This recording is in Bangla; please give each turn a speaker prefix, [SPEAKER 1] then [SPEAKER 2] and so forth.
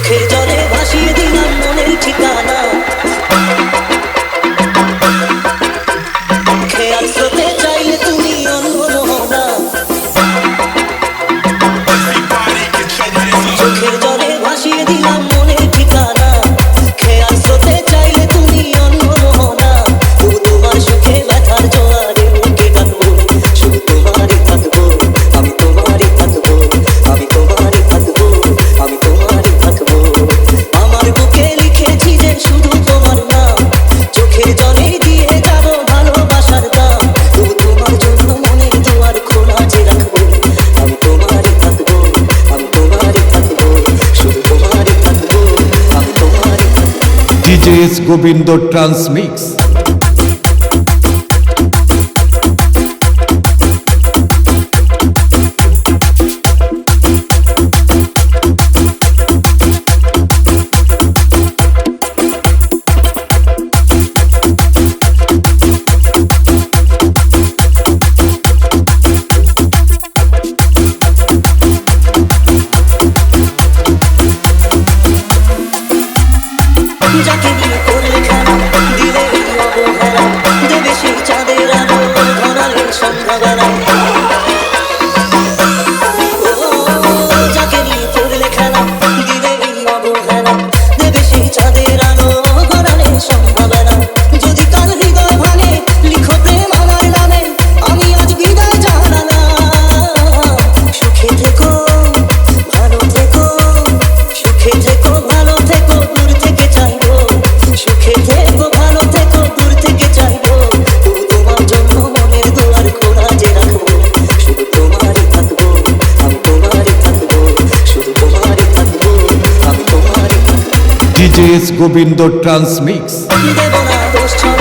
[SPEAKER 1] চোখের জলে ভাসিয়ে দিলাম মনের ঠিকানা। খেয়াল স্রোতে চাইলে তুমি অন্য মোহনা। চোখের জলে ভাসিয়ে দিলাম মনের ঠিকানা। খেয়াল স্রোতে চাইলে তুমি অন্য মোহনা। তবু তোমার সুখে ব্যথার জোয়ারে বুকে ডাকবো, শুধু তোমারই থাকবো, আমি তোমারই থাকবো, আমি তোমারই থাকবো, আমি তোমারই থাকবো। আমার বুকে লিখেছি যে শুধু তোমার নাম, চোখের জলে দিয়ে যাব ভালোবাসার দাম। তবু তোমার জন্য মনের দুয়ার খোলা যে রাখবো, আমি তোমারই থাকবো, আমি তোমারই থাকবো, শুধু তোমারই থাকবো, আমি তোমারই থাকবো।
[SPEAKER 2] DJs Gobindo Transmix.
[SPEAKER 1] যাকে নিয়ে করলে খেলা, দিলে অবহেলা, দেবে সেই চাঁদের আলো, ধরালে সন্ধ্যাবেলা। যাকে নিয়ে করলে খেলা, দিলে অবহেলা, দেবে সেই চাঁদের আলো, ধরালে সন্ধ্যাবেলা। যদি কাল হৃদয় ভাঙে, লিখো প্রেম আমার নামে, আমি আজ বিদায় জানালাম। সুখে থেকো, ভালো থেকো, সুখে থেকো, ভালো থেকো, দূর থেকে চাইবো। সুখে থেকো, ভালো থেকো, দূর থেকে চাইবো। তবু তোমার জন্য মনের দুয়ার খোলা যে রাখবো, শুধু তোমারই থাকবো, আমি তোমারই থাকবো, শুধু তোমারই থাকবো, আমি তোমারই থাকবো।
[SPEAKER 2] DJs Gobindo Transmix.
[SPEAKER 1] দেব না দোষ ছড়া,